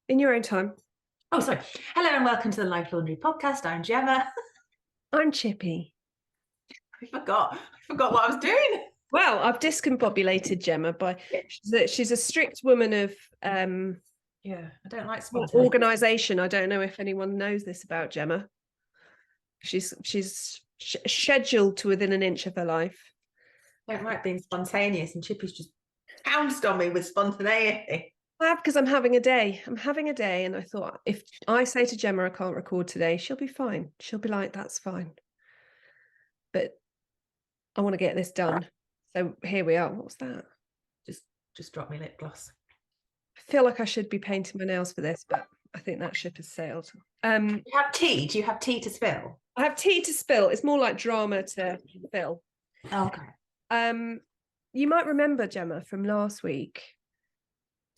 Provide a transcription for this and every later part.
in your own time. Oh, sorry. Hello and welcome to the Life Laundry Podcast. I'm Gemma. I'm Chippy. I forgot what I was doing. Well, I've discombobulated Gemma by she's a strict woman of I don't like spontaneity. organisation. I don't know if anyone knows this about Gemma. She's scheduled to within an inch of her life. I don't like being spontaneous, and Chippy's just pounced on me with spontaneity. Because I'm having a day. And I thought, if I say to Gemma I can't record today, she'll be fine. She'll be like, that's fine. But I want to get this done. So here we are. What was that? Just drop me lip gloss. I feel like I should be painting my nails for this, but I think that ship has sailed. You have tea? Do you have tea to spill? I have tea to spill. It's more like drama to fill. Okay. You might remember, Gemma, from last week,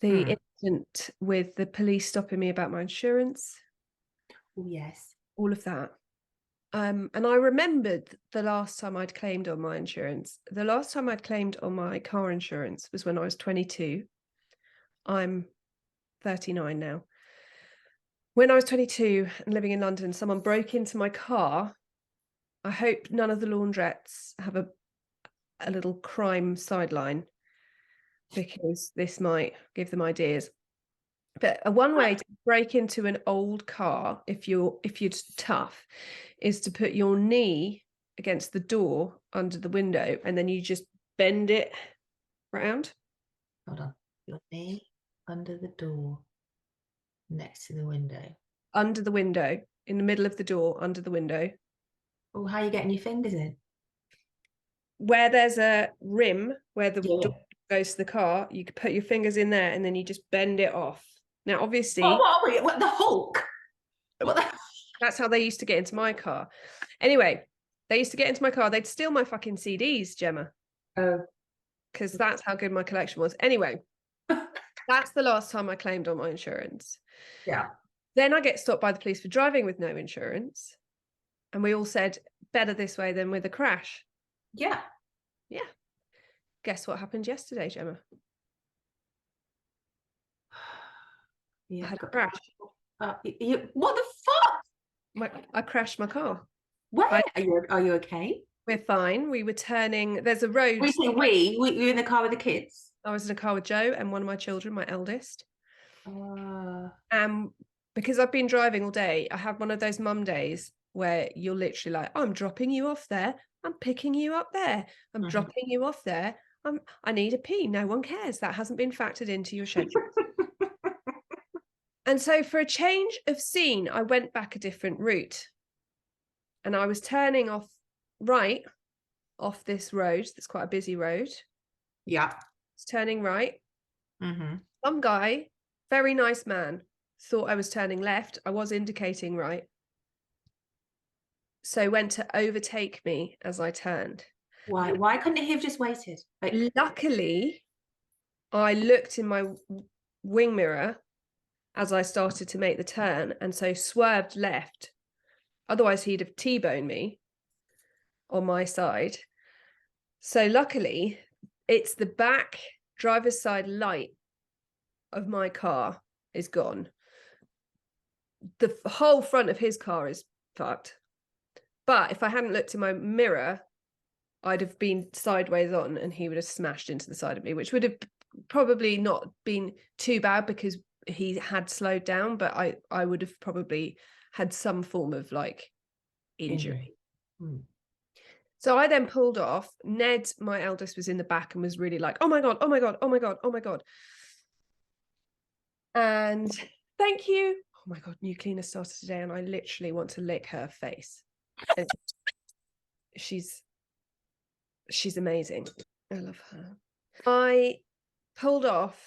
the incident with the police stopping me about my insurance. Oh, yes. All of that. And I remembered the last time I'd claimed on my insurance. The last time I'd claimed on my car insurance was when I was 22. I'm 39 now. When I was 22 and living in London, someone broke into my car. I hope none of the laundrettes have a little crime sideline, because this might give them ideas. But one way to break into an old car, if you're tough, is to put your knee against the door under the window, and then you just bend it round. Hold on. Your knee under the door, next to the window. Under the window, in the middle of the door, under the window. Oh, how are you getting your fingers in? Where there's a rim where the door goes to the car, you could put your fingers in there, and then you just bend it off. Now, obviously, what are we? What, the Hulk? That's how they used to get into my car. Anyway, they used to get into my car. They'd steal my fucking CDs, Gemma. Oh, because that's how good my collection was. Anyway, that's the last time I claimed on my insurance. Yeah. Then I get stopped by the police for driving with no insurance, and we all said better this way than with a crash. Yeah. Guess what happened yesterday, Gemma? I had a crash. What the fuck? I crashed my car. Where? Are you okay? We're fine. We were turning. There's a road. We were in the car with the kids? I was in a car with Joe and one of my children, my eldest. Because I've been driving all day, I have one of those mum days where you're literally like, I'm dropping you off there. I'm picking you up there. I'm dropping you off there. I need a pee. No one cares. That hasn't been factored into your schedule. And so for a change of scene, I went back a different route. And I was turning off this road. That's quite a busy road. Yeah. It's turning right. Some guy, very nice man, thought I was turning left. I was indicating right. So went to overtake me as I turned. Why couldn't he have just waited? Luckily, I looked in my wing mirror as I started to make the turn, and so swerved left. Otherwise, he'd have T-boned me on my side. So luckily, it's the back driver's side light of my car is gone. The whole front of his car is fucked. But if I hadn't looked in my mirror, I'd have been sideways on and he would have smashed into the side of me, which would have probably not been too bad because he had slowed down, but I would have probably had some form of like injury. So I then pulled off. Ned, my eldest, was in the back and was really like, oh my God, oh my God, oh my God, oh my God. And thank you. Oh my God, new cleaner started today and I literally want to lick her face. She's amazing. I love her. I pulled off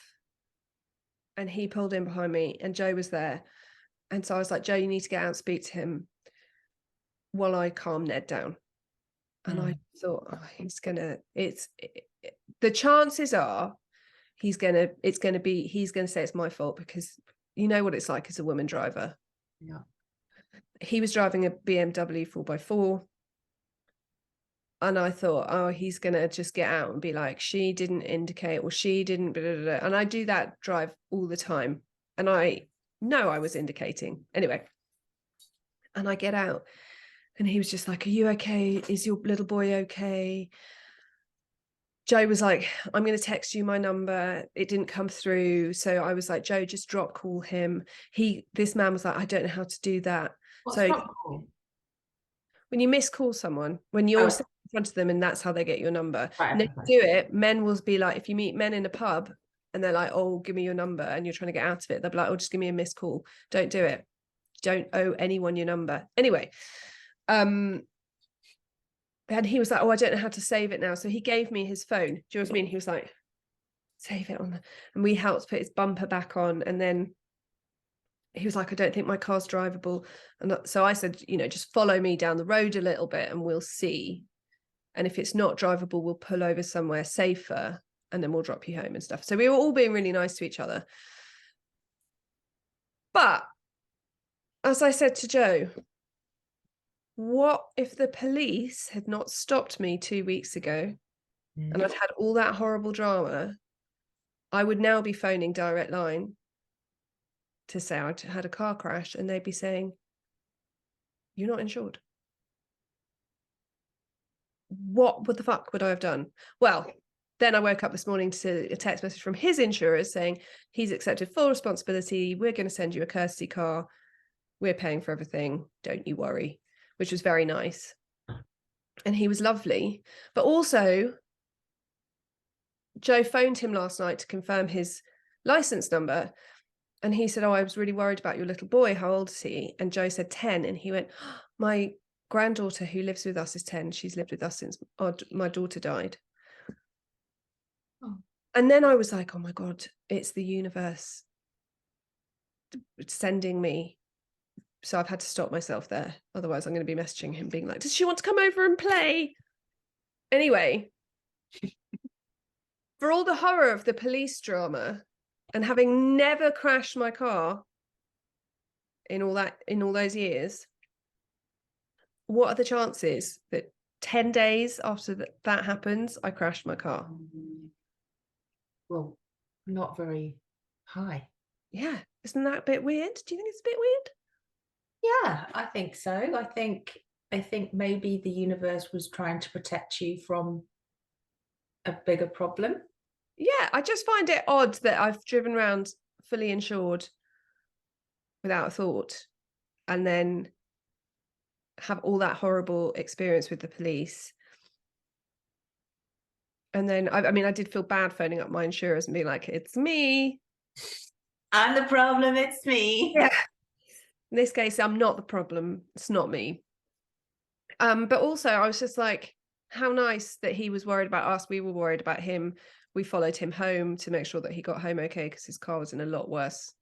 and he pulled in behind me and Joe was there. And so I was like, Joe, you need to get out and speak to him while I calm Ned down. And I thought, the chances are he's going to say it's my fault, because you know what it's like as a woman driver. Yeah. He was driving a BMW 4x4. And I thought, oh, he's going to just get out and be like, she didn't indicate, or she didn't, blah, blah, blah. And I do that drive all the time. And I No, I was indicating. Anyway, and I get out and he was just like, are you okay? Is your little boy okay? Joe was like, I'm going to text you my number. It didn't come through. So I was like, Joe, just call him. This man was like, I don't know how to do that. What's So drop call? when you call someone, when you're sitting in front of them and that's how they get your number. Right, and then you do it, men will be like, if you meet men in a pub and they're like, oh, give me your number, and you're trying to get out of it, they'll be like, oh, just give me a missed call. Don't do it. Don't owe anyone your number. Anyway, and he was like, oh, I don't know how to save it now. So he gave me his phone. Do you know what I mean? He was like, save it on. And we helped put his bumper back on. And then he was like, I don't think my car's drivable. And so I said, just follow me down the road a little bit and we'll see. And if it's not drivable, we'll pull over somewhere safer and then we'll drop you home and stuff. So we were all being really nice to each other. But as I said to Joe, what if the police had not stopped me 2 weeks ago and I'd had all that horrible drama? I would now be phoning Direct Line to say I'd had a car crash and they'd be saying, you're not insured. What the fuck would I have done? Well, then I woke up this morning to a text message from his insurers saying he's accepted full responsibility. We're going to send you a courtesy car. We're paying for everything. Don't you worry, which was very nice. And he was lovely. But also, Joe phoned him last night to confirm his license number. And he said, oh, I was really worried about your little boy. How old is he? And Joe said 10. And he went, oh, my granddaughter who lives with us is 10. She's lived with us since my daughter died. Oh. And then I was like, oh my God, it's the universe sending me. So I've had to stop myself there. Otherwise, I'm going to be messaging him being like, does she want to come over and play? Anyway, for all the horror of the police drama and having never crashed my car in all those years, what are the chances that 10 days after that happens, I crashed my car? Well, not very high. Yeah. Isn't that a bit weird? Do you think it's a bit weird? Yeah, I think so. I think maybe the universe was trying to protect you from a bigger problem. Yeah, I just find it odd that I've driven around fully insured without a thought and then have all that horrible experience with the police. And then, I mean, I did feel bad phoning up my insurers and being like, it's me. I'm the problem, it's me. Yeah. In this case, I'm not the problem. It's not me. But also, I was just like, how nice that he was worried about us. We were worried about him. We followed him home to make sure that he got home okay because his car was in a lot worse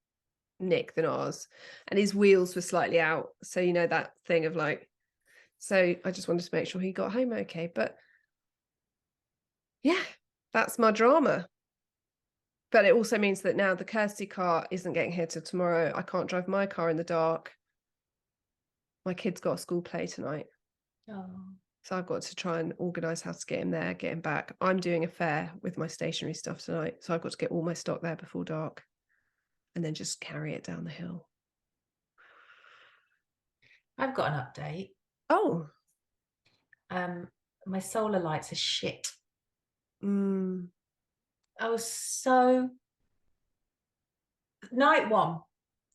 nick than ours. And his wheels were slightly out. So, that thing of like, so I just wanted to make sure he got home okay. But yeah, that's my drama. But it also means that now the courtesy car isn't getting here till tomorrow. I can't drive my car in the dark. My kid's got a school play tonight. Oh. So I've got to try and organise how to get him there, get him back. I'm doing a fair with my stationery stuff tonight. So I've got to get all my stock there before dark and then just carry it down the hill. I've got an update. Oh. My solar lights are shit. I was so... Night one,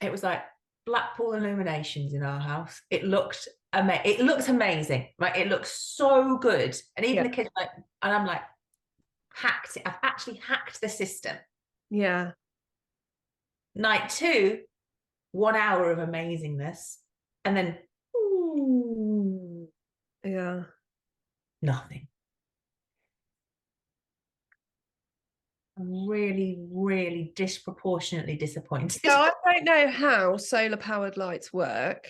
it was like Blackpool illuminations in our house. It looked amazing, right? It looks so good. And even the kids were like, and I'm like, hacked it. I've actually hacked the system. Yeah. Night two, 1 hour of amazingness. And then, yeah, nothing. I'm really, really disproportionately disappointed. So I don't know how solar powered lights work,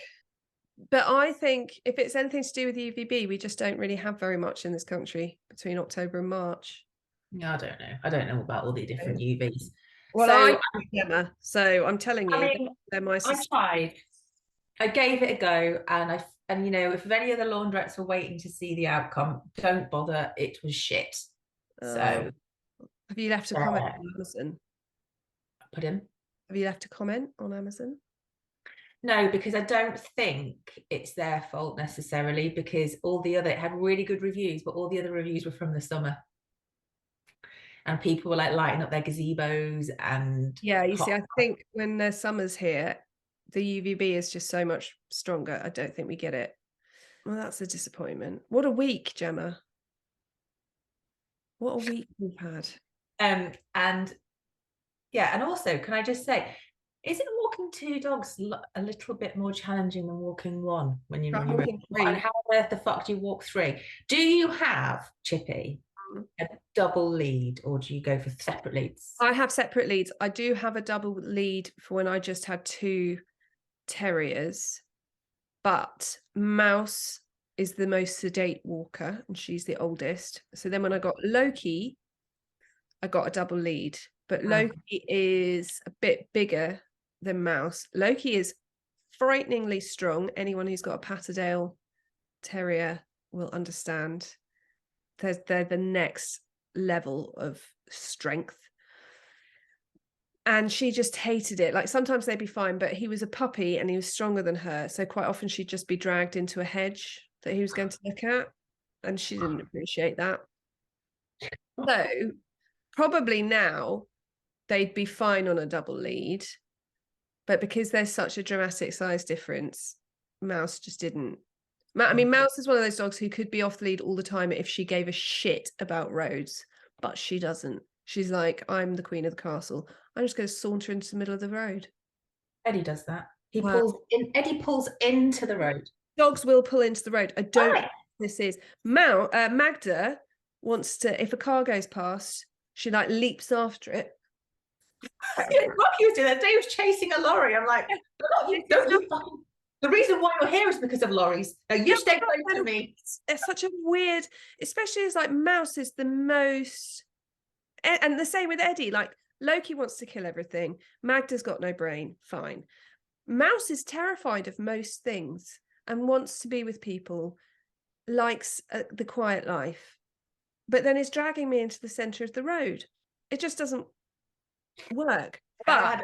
but I think if it's anything to do with UVB, we just don't really have very much in this country between October and March. No, I don't know. I don't know about all the different UVs. Well, so, Gemma, so I'm telling you, I mean, I tried. I gave it a go, and if any of the laundrettes were waiting to see the outcome, don't bother. It was shit. So, have you left a comment on Amazon? Put him. Have you left a comment on Amazon? No, because I don't think it's their fault necessarily, because it had really good reviews, but all the other reviews were from the summer. And people were like lighting up their gazebos and... Yeah, you see, I think when the summer's here, the UVB is just so much stronger. I don't think we get it. Well, that's a disappointment. What a week, Gemma. What a week we've had. And yeah, and also, can I just say, isn't walking 2 dogs a little bit more challenging than walking 1 when you're on your own? And how on earth the fuck do you walk 3? Do you have, Chippy, a double lead, or do you go for separate leads? I have separate leads. I do have a double lead for when I just had 2 terriers, but Mouse is the most sedate walker and she's the oldest. So then when I got Loki, I got a double lead, but Loki is a bit bigger than Mouse. Loki is frighteningly strong. Anyone who's got a Patterdale Terrier will understand. They're the next level of strength. And she just hated it. Like sometimes they'd be fine, but he was a puppy and he was stronger than her. So quite often she'd just be dragged into a hedge that he was going to look at. And she didn't appreciate that. So probably now they'd be fine on a double lead. But because there's such a dramatic size difference, Mouse just didn't. I mean, Mouse is one of those dogs who could be off the lead all the time if she gave a shit about roads, but she doesn't. She's like, I'm the queen of the castle. I'm just going to saunter into the middle of the road. Eddie does that. Eddie pulls into the road. Dogs will pull into the road. I don't know what this is. Magda wants to, if a car goes past, she like leaps after it. Rocky was doing that. Dave was chasing a lorry. I'm like, don't you fucking... The reason why you're here is because of lorries. Now you stay close to me. It's such a weird, especially as like Mouse is the most, and the same with Eddie. Like Loki wants to kill everything. Magda's got no brain. Fine. Mouse is terrified of most things and wants to be with people, likes the quiet life, but then is dragging me into the center of the road. It just doesn't work. But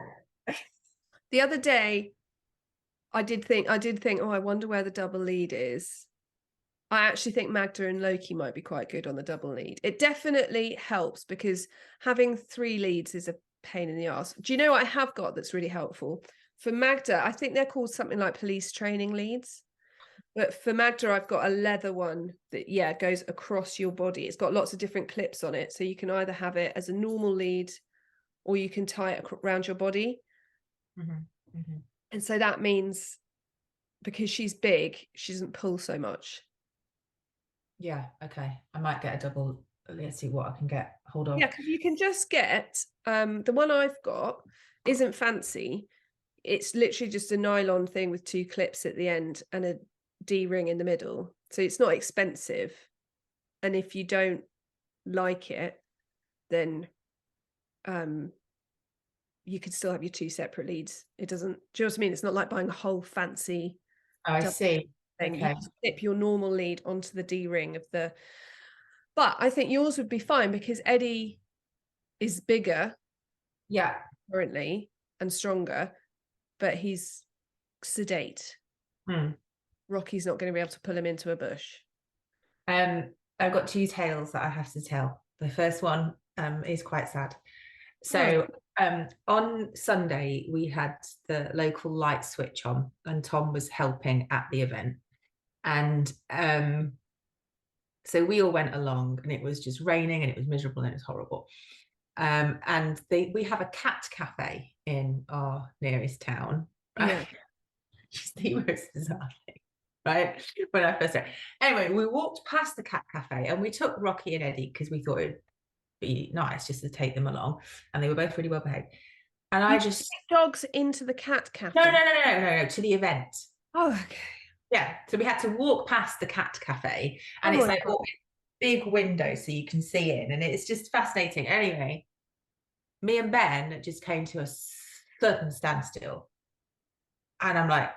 the other day, I did think, oh, I wonder where the double lead is. I actually think Magda and Loki might be quite good on the double lead. It definitely helps because having 3 leads is a pain in the arse. Do you know what I have got that's really helpful? For Magda, I think they're called something like police training leads. But for Magda, I've got a leather one that, goes across your body. It's got lots of different clips on it. So you can either have it as a normal lead or you can tie it around your body. Mm-hmm. Mm-hmm. And so that means because she's big, she doesn't pull so much. Yeah, okay. I might get a double. Let's see what I can get hold of. Yeah, because you can just get, the one I've got isn't fancy. It's literally just a nylon thing with 2 clips at the end and a D-ring in the middle. So it's not expensive. And if you don't like it, then you could still have your 2 separate leads. It doesn't, do you know what I mean? It's not like buying a whole fancy I see thing. Okay. You just slip your normal lead onto the D-ring of the, but I think yours would be fine because Eddie is bigger currently and stronger, but he's sedate. Rocky's not going to be able to pull him into a bush. I've got 2 tales that I have to tell. The first one is quite sad. So on Sunday, we had the local light switch on and Tom was helping at the event. And so we all went along and it was just raining and it was miserable and it was horrible. And we have a cat cafe in our nearest town. Right? Yeah. It's the most bizarre thing, right? When I first started. Anyway, we walked past the cat cafe and we took Rocky and Eddie because we thought it'd be nice just to take them along, and they were both really well behaved. And I just take dogs into the cat cafe. No, to the event. Oh, okay. Yeah, so we had to walk past the cat cafe, and it's like big window so you can see in, and it's just fascinating. Anyway, me and Ben just came to a sudden standstill, and I'm like,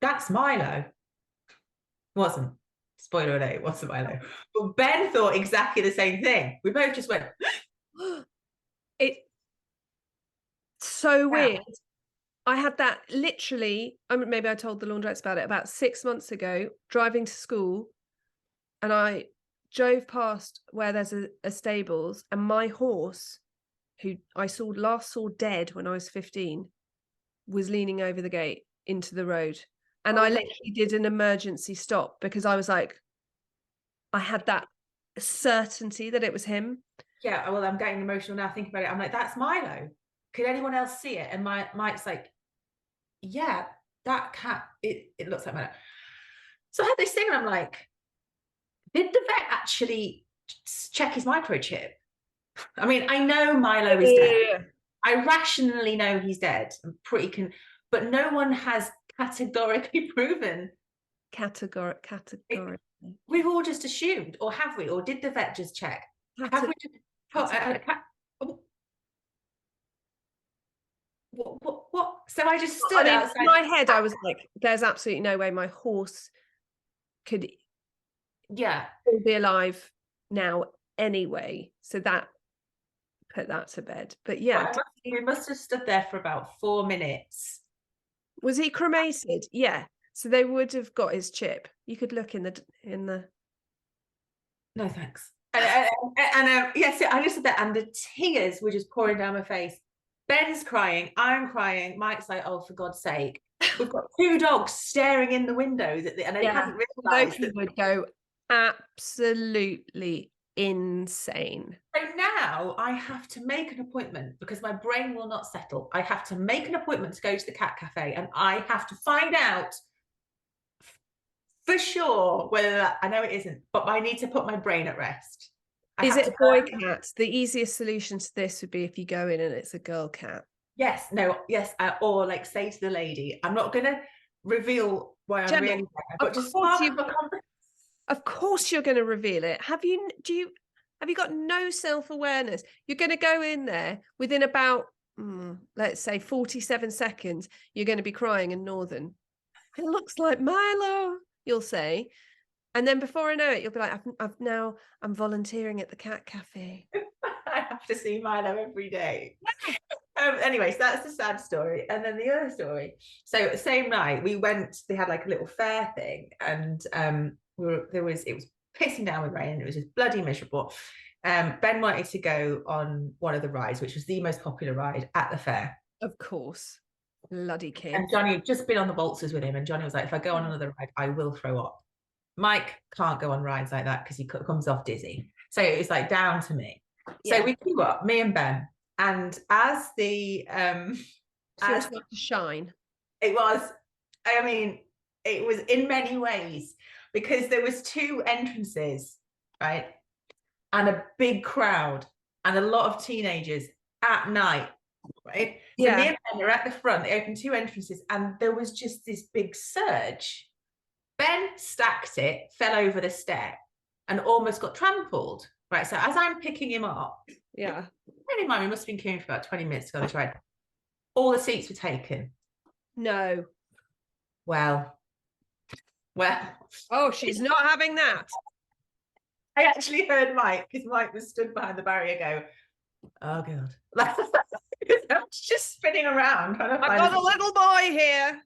"That's Milo." Wasn't. Spoiler alert, it wasn't Milo. But Ben thought exactly the same thing. We both just went. So weird. I had that literally, maybe I told the laundrettes about it, about 6 months ago, driving to school, and I drove past where there's a stables, and my horse, who I last saw dead when I was 15, was leaning over the gate into the road. And I literally did an emergency stop because I was like, I had that certainty that it was him. Yeah, well, I'm getting emotional now thinking about it. I'm like, that's Milo. Could anyone else see it? And Mike's like, yeah, that cat, it looks like Milo. So I had this thing and I'm like, did the vet actually check his microchip? I mean, I know Milo is dead. I rationally know he's dead. I'm pretty but no one has categorically proven. Categorically. We've all just assumed, or have we? Or did the vet just check? Have we just what? So I just stood outside. In my head, I was like, there's absolutely no way my horse could be alive now anyway. So that put that to bed. But yeah, we must have stood there for about 4 minutes. Was he cremated? Yeah. So they would have got his chip. You could look in the. No thanks. And yes, I just said that, and the tears were just pouring down my face. Ben's crying, I'm crying. Mike's like, oh, for God's sake. We've got 2 dogs staring in the windows, and they hadn't realised that would go absolutely insane. So now I have to make an appointment because my brain will not settle. I have to make an appointment to go to the cat cafe, and I have to find out for sure whether I know it isn't, but I need to put my brain at rest. Is it a boy cat? The easiest solution to this would be if you go in and it's a girl cat. Yes, or like say to the lady, I'm not going to reveal why I'm really there, but just of course you're going to reveal it. Have you got no self-awareness? You're going to go in there within about, let's say 47 seconds, you're going to be crying in Northern. It looks like Milo, you'll say. And then before I know it, you'll be like, I'm volunteering at the cat cafe. I have to see Milo every day. Anyways, that's the sad story. And then the other story. So the same night we went, they had like a little fair thing, and it was pissing down with rain. It was just bloody miserable. Ben wanted to go on one of the rides, which was the most popular ride at the fair. Of course. Bloody kid. And Johnny had just been on the waltzers with him, and Johnny was like, if I go on another ride, I will throw up. Mike can't go on rides like that because he comes off dizzy. So it was like down to me. Yeah. So we queue up, me and Ben. And as the as to shine. It was in many ways, because there was 2 entrances, right? And a big crowd and a lot of teenagers at night, right? So me and Ben are at the front, they opened 2 entrances, and there was just this big surge. Ben stacked it, fell over the step, and almost got trampled. Right, so as I'm picking him up, bear in mind we must have been queuing for about 20 minutes to go on this ride. All the seats were taken. No. Well. Oh, she's not having that. I actually heard Mike, because Mike was stood behind the barrier, go, oh God. I'm just spinning around. I've got a little boy here.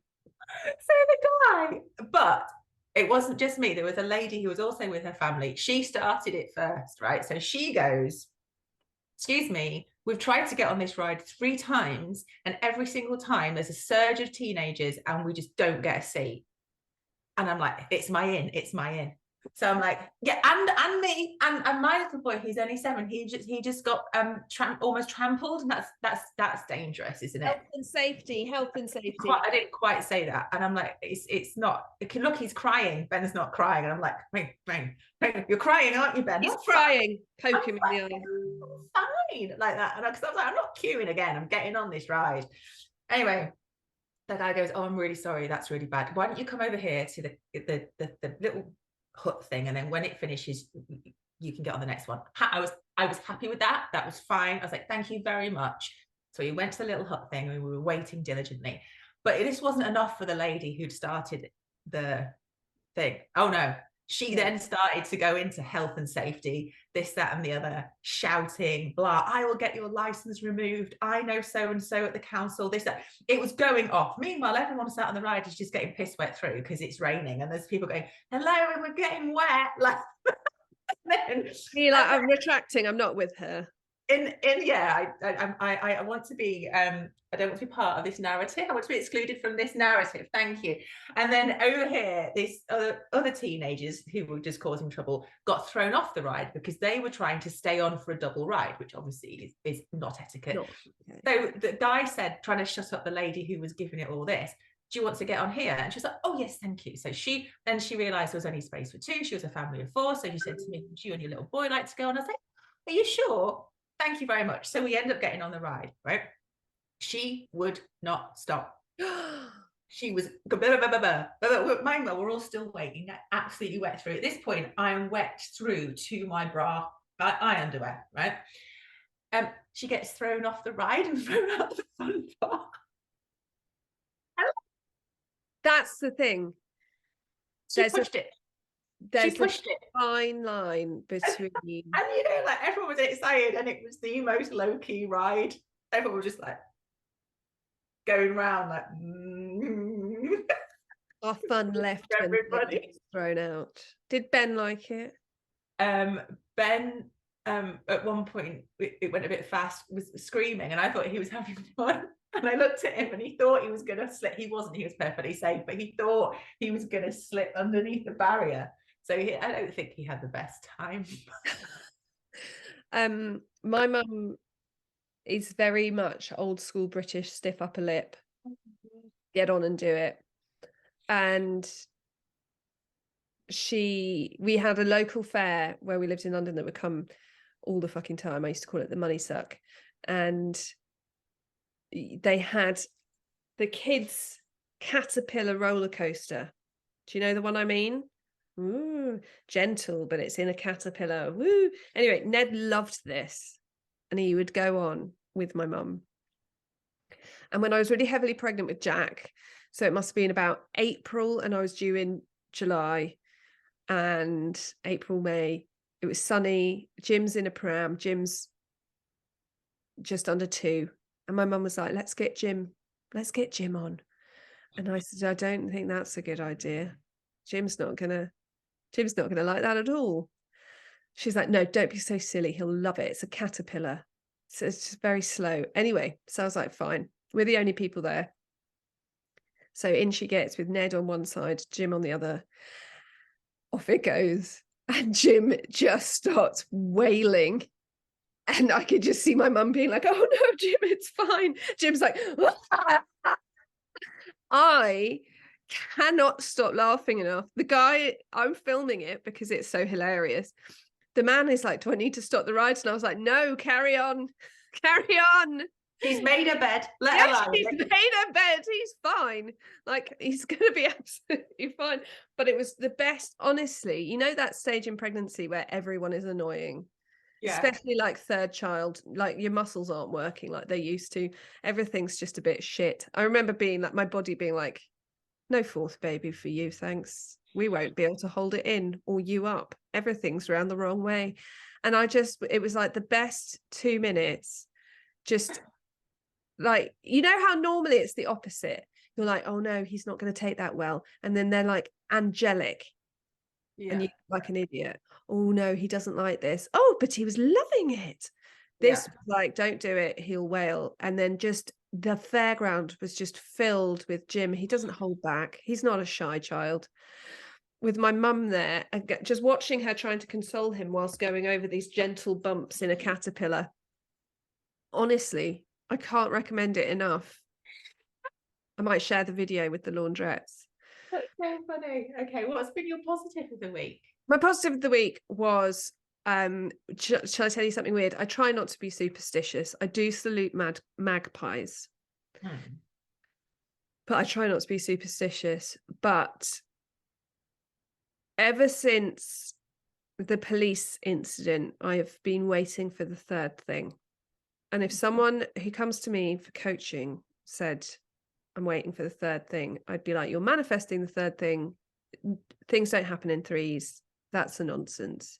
So the guy, but it wasn't just me. There was a lady who was also with her family. She started it first, right? So she goes, excuse me, we've tried to get on this ride 3 times, and every single time there's a surge of teenagers and we just don't get a seat. And I'm like, it's my in. So I'm like, yeah, and me and my little boy, who's only 7, he just got almost trampled, and that's dangerous, isn't it? Health and safety. I didn't quite say that, and I'm like, it's not. Look, he's crying. Ben's not crying, and I'm like, bang, you're crying, aren't you, Ben? He's crying. Poke him in the eye. Fine, like that, and because I was like, I'm not queuing again. I'm getting on this ride. Anyway, the guy goes, oh, I'm really sorry. That's really bad. Why don't you come over here to the little hut thing, and then when it finishes you can get on the next one. I was happy with that. That was fine. I was like, thank you very much. So we went to the little hut thing, and we were waiting diligently, but this wasn't enough for the lady who'd started the thing. Oh no, She then started to go into health and safety, this, that, and the other, shouting, blah, I will get your license removed. I know so-and-so at the council, this, that. It was going off. Meanwhile, everyone sat on the ride is just getting piss wet through because it's raining. And there's people going, hello, and we're getting wet. Like, you're like, I'm retracting. I'm not with her. I want to be, I don't want to be part of this narrative. I want to be excluded from this narrative. Thank you. And then over here, this other teenagers who were just causing trouble got thrown off the ride because they were trying to stay on for a double ride, which obviously is not etiquette. Okay. So the guy said, trying to shut up the lady who was giving it all this, do you want to get on here? And she was like, oh yes, thank you. So she realized there was only space for two. She was a family of four. So she said to me, would you and your little boy like to go? And I was like, are you sure? Thank you very much. So we end up getting on the ride, right? She would not stop. She was, meanwhile, we're all still waiting, absolutely wet through. At this point, I am wet through to my bra, my underwear, right? She gets thrown off the ride and thrown out the fun park. That's the thing. She pushed it. There's a fine line between and you know, like, everyone was excited and it was the most low-key ride. Everyone was just like going around like our fun left everybody was thrown out. Did Ben like it? Ben at one point it went a bit fast, was screaming, and I thought he was having fun. And I looked at him and he thought he was going to slip. He wasn't, he was perfectly safe, but he thought he was going to slip underneath the barrier. So I don't think he had the best time. My mum is very much old school British, stiff upper lip, get on and do it. And we had a local fair where we lived in London that would come all the fucking time. I used to call it the money suck. And they had the kids' caterpillar roller coaster. Do you know the one I mean? Ooh, gentle, but it's in a caterpillar. Woo. Anyway, Ned loved this and he would go on with my mum. And when I was really heavily pregnant with Jack, so it must have been about April, and I was due in July, and April, May, it was sunny. Jim's in a pram. Jim's just under 2. And my mum was like, let's get Jim on. And I said, I don't think that's a good idea. Jim's not gonna like that at all. She's like, no, don't be so silly. He'll love it. It's a caterpillar. So it's just very slow. Anyway, so I was like, fine. We're the only people there. So in she gets with Ned on one side, Jim on the other. Off it goes. And Jim just starts wailing. And I could just see my mum being like, oh no, Jim, it's fine. Jim's like, I cannot stop laughing enough. The guy, I'm filming it because it's so hilarious. The man is like, do I need to stop the rides? And I was like, no, carry on. He's made a bed. Let her alone. He's made a bed. He's fine. Like, he's going to be absolutely fine. But it was the best, honestly. You know that stage in pregnancy where everyone is annoying? Yeah. Especially like third child, like your muscles aren't working like they used to. Everything's just a bit shit. I remember being like, my body being like, no fourth baby for you, thanks. We won't be able to hold it in or you up. Everything's around the wrong way. And it was like the best 2 minutes. Just like, you know how normally it's the opposite. You're like, oh no, he's not going to take that well. And then they're like angelic. Yeah. And you're like an idiot. Oh no, he doesn't like this. Oh, but he was loving it. This was like, don't do it, he'll wail. And then just the fairground was just filled with Jim. He doesn't hold back. He's not a shy child. With my mum there, just watching her trying to console him whilst going over these gentle bumps in a caterpillar. Honestly, I can't recommend it enough. I might share the video with the laundrettes. That's so funny. Okay, what's been your positive of the week? My positive of the week was, shall I tell you something weird? I try not to be superstitious. I do salute magpies. But I try not to be superstitious. But ever since the police incident, I have been waiting for the third thing. And if someone who comes to me for coaching said, I'm waiting for the third thing, I'd be like, you're manifesting the third thing things don't happen in threes. That's a nonsense.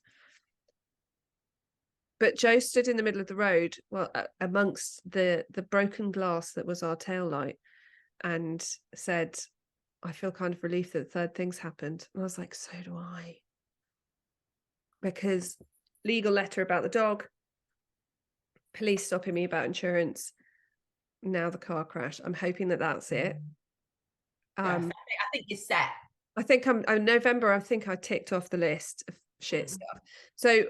But Joe stood in the middle of the road, well, amongst the broken glass that was our tail light, and said, I feel kind of relieved that the third thing's happened. And I was like, so do I. Because legal letter about the dog, police stopping me about insurance, now the car crash. I'm hoping that that's it. I think you're set. I think I'm November, I think I ticked off the list of shit stuff. So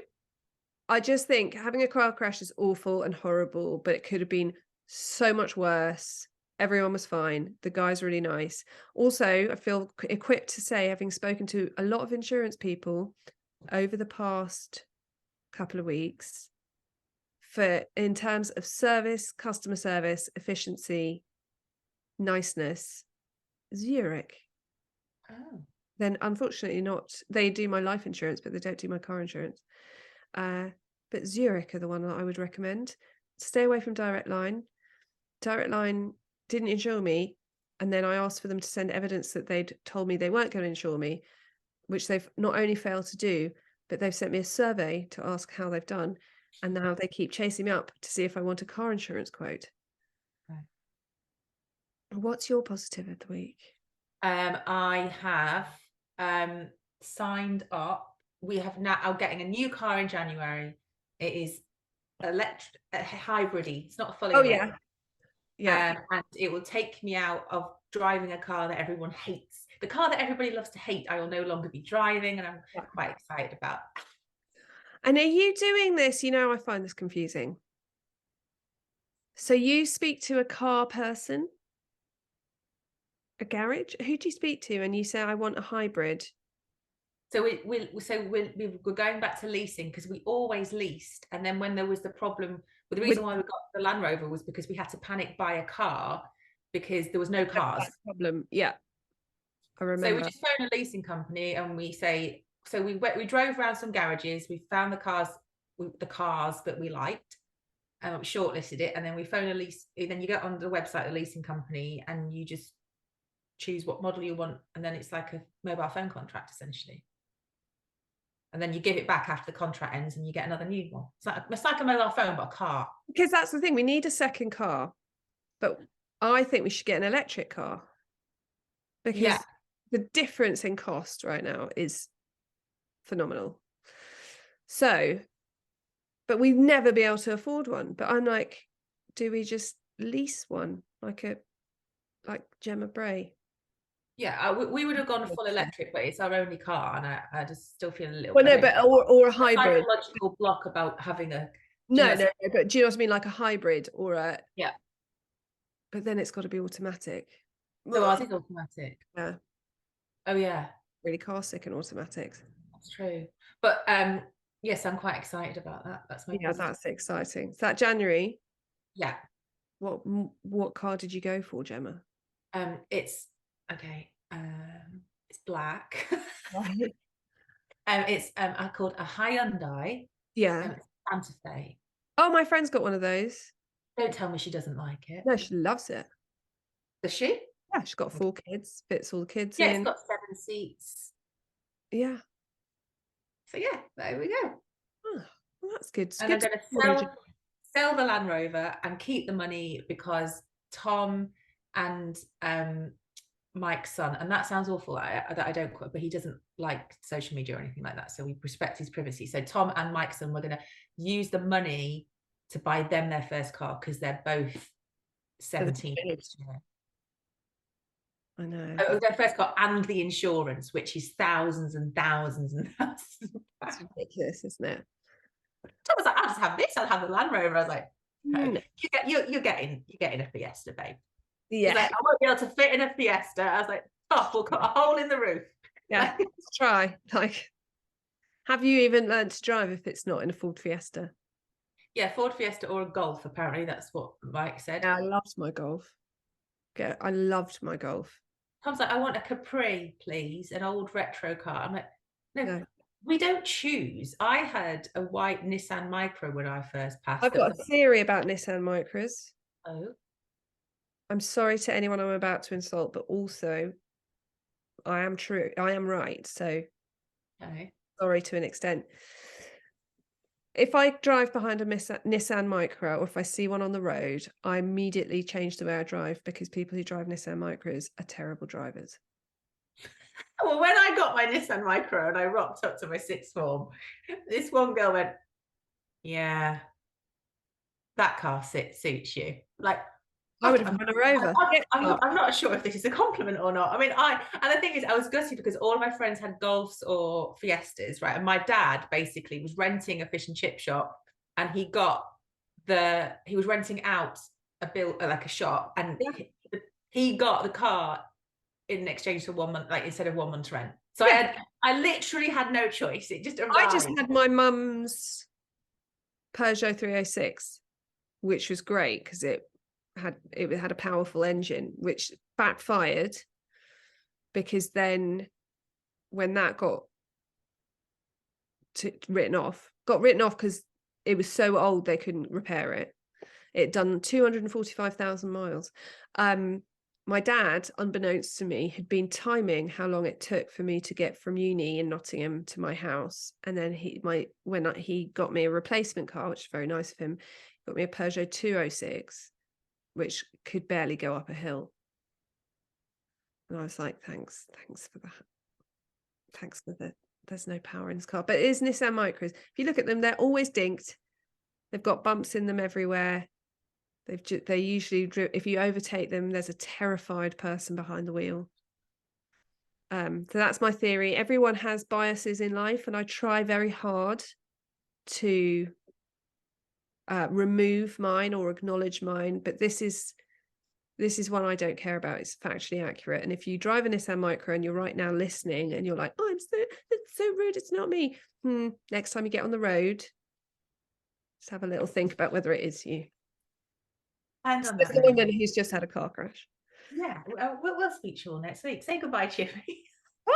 I just think having a car crash is awful and horrible, but it could have been so much worse. Everyone was fine. The guy's really nice. Also, I feel equipped to say, having spoken to a lot of insurance people over the past couple of weeks, in terms of service, customer service, efficiency, niceness, Zurich. Oh. Then unfortunately not. They do my life insurance, but they don't do my car insurance. But Zurich are the one that I would recommend. Stay away from Direct Line. Direct Line didn't insure me, and then I asked for them to send evidence that they'd told me they weren't going to insure me, which they've not only failed to do, but they've sent me a survey to ask how they've done, and now they keep chasing me up to see if I want a car insurance quote. Right. What's your positive of the week? I have signed up. We have now getting a new car in January. It is electric, hybridy. It's not fully electric. And it will take me out of driving a car that everyone hates. The car that everybody loves to hate, I will no longer be driving, and I'm quite excited about. And are you doing this? I find this confusing. So you speak to a car person, a garage? Who do you speak to? And you say, I want a hybrid. So we're going back to leasing, because we always leased, and then when there was the problem, the reason why we got the Land Rover was because we had to panic buy a car because there was no cars. Problem, yeah, I remember. So we just phone a leasing company and we say, so we drove around some garages, we found the cars that we liked, and we shortlisted it, and then we phone a lease. Then you get on the website, the leasing company, and you just choose what model you want, and then it's like a mobile phone contract essentially. And then you give it back after the contract ends and you get another new one. It's like a mobile phone, but a car. Because that's the thing. We need a second car. But I think we should get an electric car. Because the difference in cost right now is phenomenal. So, but we'd never be able to afford one. But I'm like, do we just lease one? Like Gemma Bray? Yeah, we would have gone full electric, but it's our only car, and I just still feel a little. Well, no, but or a hybrid. Psychological block about having a. No, but do you know what I mean? Like a hybrid or a. Yeah. But then it's got to be automatic. So ours is automatic. Yeah. Oh yeah. Really car sick in automatics. That's true. But yes, I'm quite excited about that. That's my. Yeah, that's exciting. Is that January? Yeah. What car did you go for, Gemma? It's. Okay, it's black. Right. It's I called a Hyundai. Yeah. Santa Fe. Oh, my friend's got one of those. Don't tell me she doesn't like it. No, she loves it. Does she? Yeah, she's got 4 kids. Fits all the kids in. Yeah, it's got 7 seats. Yeah. So yeah, there we go. Oh, well, that's good. And I'm going to sell the Land Rover and keep the money, because Tom and Mike's son, and that sounds awful that I don't quite, but he doesn't like social media or anything like that, so we respect his privacy. So Tom and Mike's son, we're going to use the money to buy them their first car, because they're both 17 next year. I know. Their first car and the insurance, which is thousands and thousands and thousands. That's ridiculous, isn't it? Tom was like, I'll just have this, I'll have the Land Rover. I was like, no. You're getting a Fiesta, babe. Yeah. Like, I won't be able to fit in a Fiesta. I was like, oh, we'll cut a hole in the roof. Yeah, let's try. Like, have you even learned to drive if it's not in a Ford Fiesta? Yeah, Ford Fiesta or a Golf, apparently. That's what Mike said. Yeah, I loved my Golf. I loved my Golf. Tom's like, I want a Capri, please, an old retro car. I'm like, no. We don't choose. I had a white Nissan Micra when I first passed. I've got a theory about Nissan Micras. Oh. I'm sorry to anyone I'm about to insult, but also I am true. I am right. So Okay. sorry to an extent. If I drive behind a Nissan Micra, or if I see one on the road, I immediately change the way I drive, because people who drive Nissan Micras are terrible drivers. Well, when I got my Nissan Micra and I rocked up to my sixth form, this one girl went, "Yeah, that car suits you." Like, I would have run her over. I'm not sure if this is a compliment or not. I mean, and the thing is, I was gutted because all of my friends had Golfs or Fiestas, right? And my dad basically was renting a fish and chip shop, and he was renting out like a shop, and he got the car in exchange for 1 month, like instead of 1 month's rent. So I literally had no choice. It just arrived. I just had my mum's Peugeot 306, which was great because it had a powerful engine, which backfired, because then when that got written off because it was so old they couldn't repair it. It done 245,000 miles. My dad, unbeknownst to me, had been timing how long it took for me to get from uni in Nottingham to my house, and then when he got me a replacement car, which is very nice of him, got me a Peugeot 206, which could barely go up a hill. And I was like, thanks for that. Thanks for that. There's no power in this car. But it is Nissan Micras. If you look at them, they're always dinked. They've got bumps in them everywhere. They usually, if you overtake them, there's a terrified person behind the wheel. So that's my theory. Everyone has biases in life, and I try very hard to remove mine or acknowledge mine. But this is one I don't care about. It's factually accurate. And if you drive a Nissan Micra and you're right now listening and you're like, "Oh, it's so rude, it's not me." Next time you get on the road, just have a little think about whether it is you. And it's the woman who's just had a car crash. Yeah, we'll speak to you all next week. Say goodbye, Chippy. Bye.